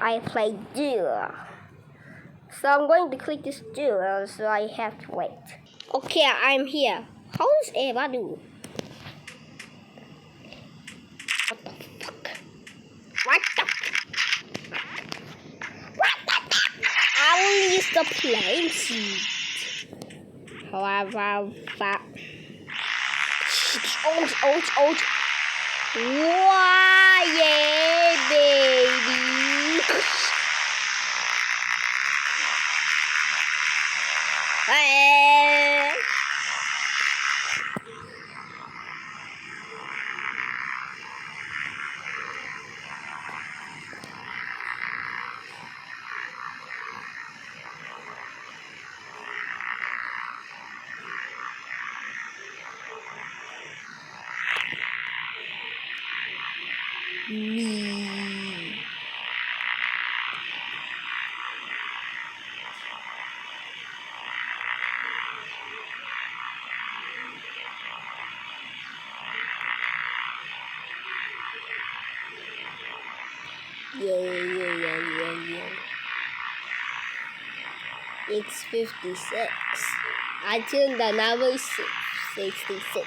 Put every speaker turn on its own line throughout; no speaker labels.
I play duo. So I'm going to click this duo, so I have to wait. Okay, I'm here. How does Eva do? What the fuck? What the fuck? What the fuck? I will use the plane seat. Ouch. Why, yeah, baby. Yeah. It's 56. I think the number is 66.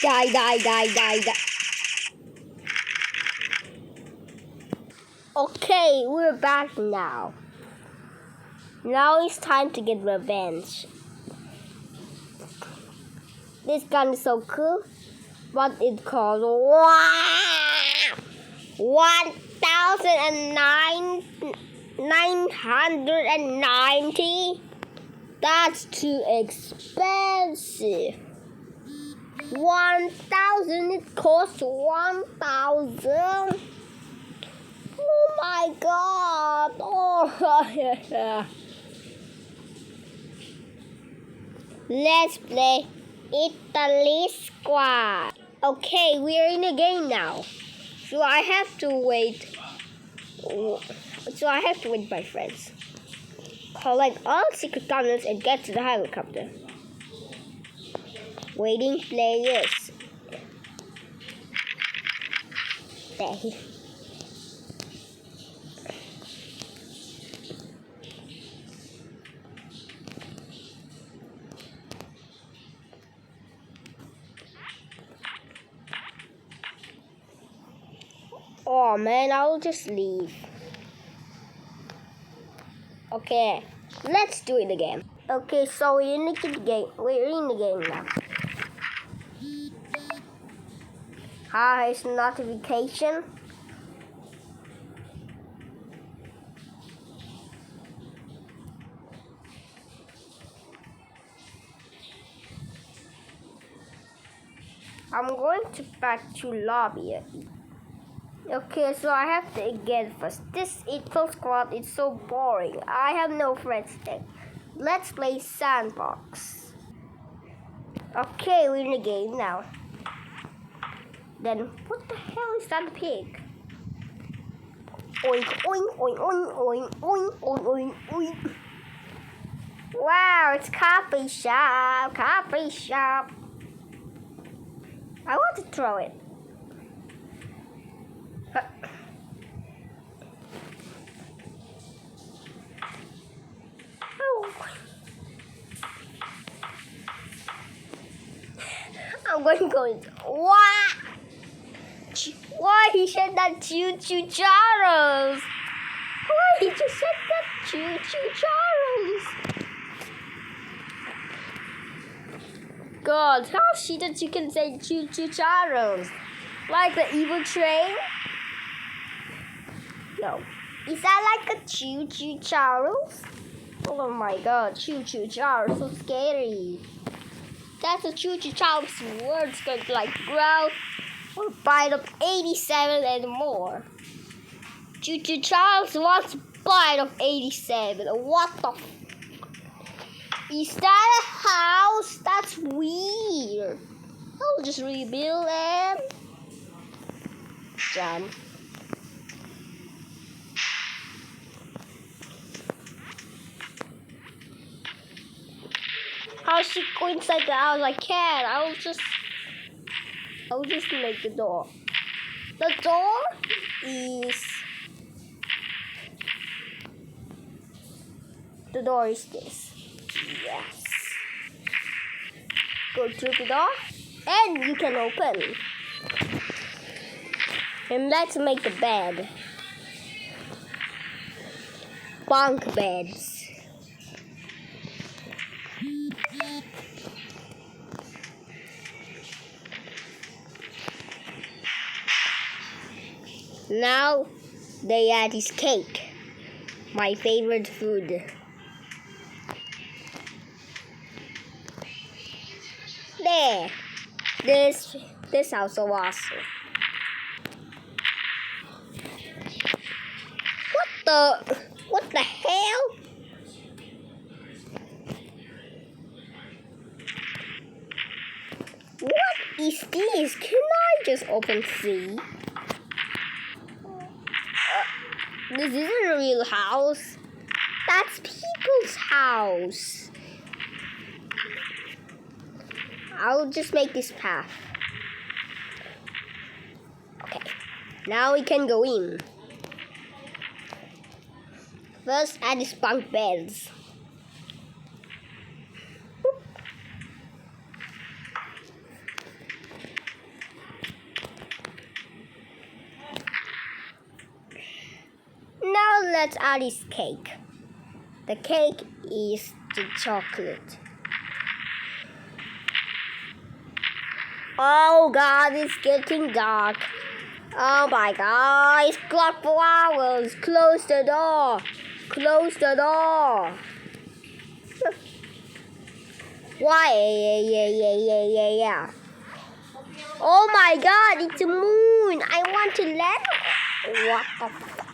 Die. Okay, we're back now. Now it's time to get revenge. This gun is so cool. What it costs? 1,990. That's too expensive. 1,000. It costs 1,000. Oh my God! Oh yeah. Let's play Italy Squad. Okay, we're in a game now. So I have to wait. My friends. Collect all secret tunnels and get to the helicopter. Waiting players. There. Oh man, I'll just leave. Okay, let's do it again. Okay, so we're in the game. Now. Here's notification. I'm going to back to lobby. Okay, so I have to get first. This Italy Squad is so boring. I have no friends there. Let's play Sandbox. Okay, we're in the game now. Then, what the hell is that pig? Oink, oink, oink, oink, oink, oink, oink. Wow, it's coffee shop. I want to throw it. Oh. I'm going to go in. What? Why he said that Choo Choo Charles? Why he just said that Choo Choo Charles? God, how she that you can say Choo Choo Charles? Like the evil train? No. Is that like a Choo Choo Charles? Oh my God, Choo Choo Charles, so scary. That's a Choo Choo Charles words going to like growl or bite up 87 and more. Choo Choo Charles wants to bite up 87. What the f? Is that a house? That's weird. I'll just rebuild and done. How should go inside the house? I can't. I'll just make the door. The door is this. Yes. Go through the door and you can open. And let's make the bed. Bunk beds. Now they add this cake. My favorite food. There. This house so awesome. What the hell? What is this? Can I just open C? This isn't a real house. That's people's house. I'll just make this path. Okay. Now we can go in. First, add these bunk beds. Now let's add this cake. The cake is the chocolate. Oh God, it's getting dark. Oh my God, it's clock for hours. Close the door. Close the door. Why? Yeah. Oh my God, it's a moon. I want to land. What the fuck?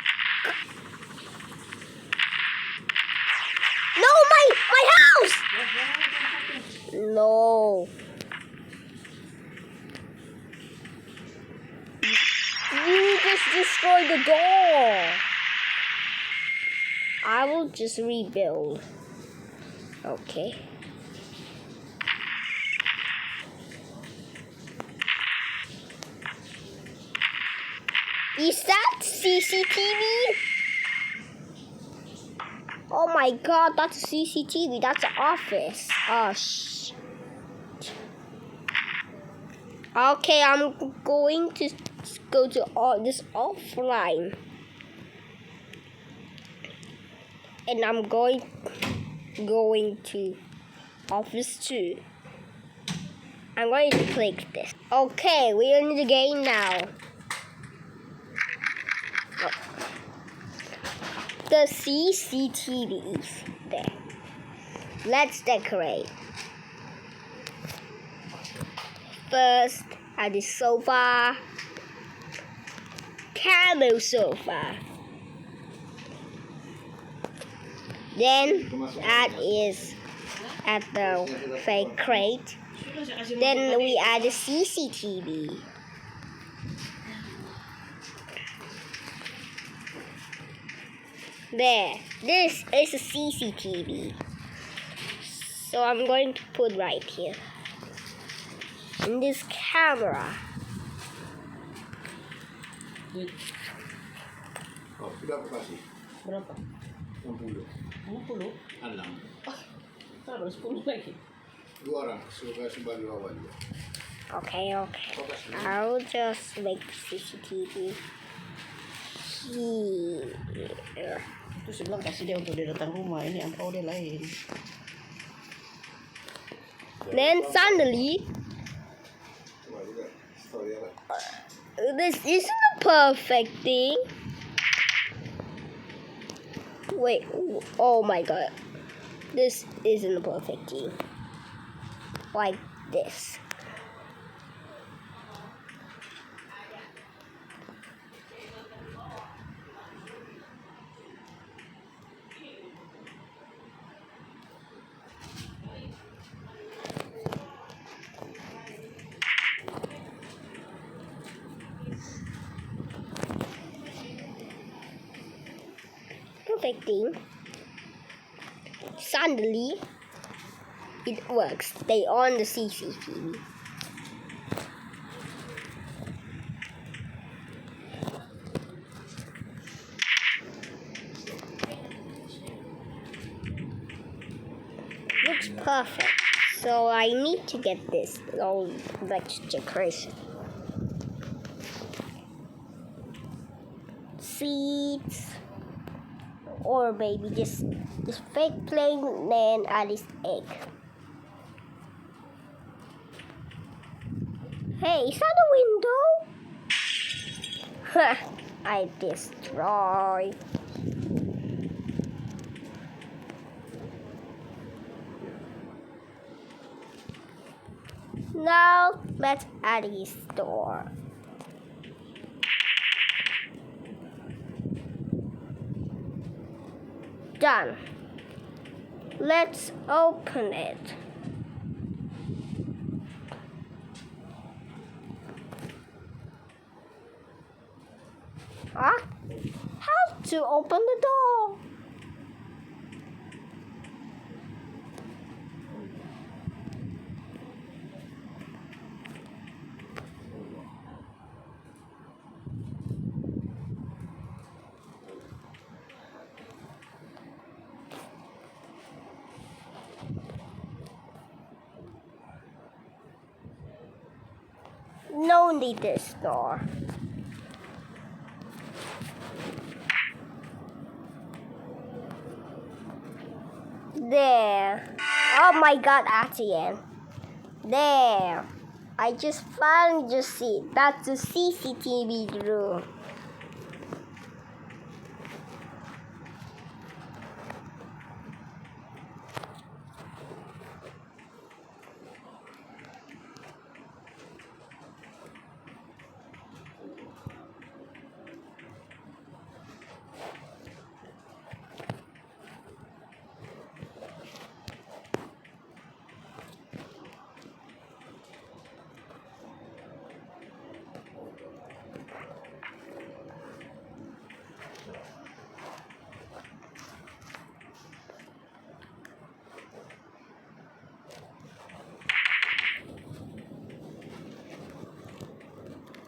No, my house! No. You just destroyed the door. I will just rebuild. Okay. Is that CCTV? Oh my God, that's a CCTV. That's an office. Oh, shh. Okay, I'm going to go to this offline. And I'm going to office 2. I'm going to click this. Okay, we're in the game now. The CCTV is there. Let's decorate. First, add the sofa. Camel sofa. Then add the fake crate. Then we add the CCTV. There. This is a CCTV. So I'm going to put right here. in this camera.
Good.
Oh, sudah apa kasih?
Berapa?
60.
60?
Alam.
Taruh 10 lagi.
2 orang, suka sebagai awal.
Okay. I'll just make CCTV here.
Itu saya bilang kasih dia untuk dia datang rumah. Ini angpau dia lain.
Then suddenly,
Coba juga, story apa?
this isn't a perfect thing. Wait, oh my god. This isn't a perfect thing. Like this. Perfect thing. Suddenly, it works. They on the CCTV. Looks perfect. So I need to get this old decoration. Seeds. Or maybe this fake plane and Alice egg. Hey, is that a window? I destroy. Now let's add his door. Done. Let's open it. Huh? How to open the door? No need this door. There. Oh my god, Atian. There. I just finally just see. That's the CCTV room.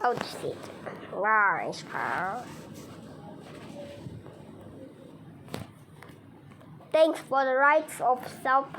Oh, shit. Large power. Thanks for the rights of self-power.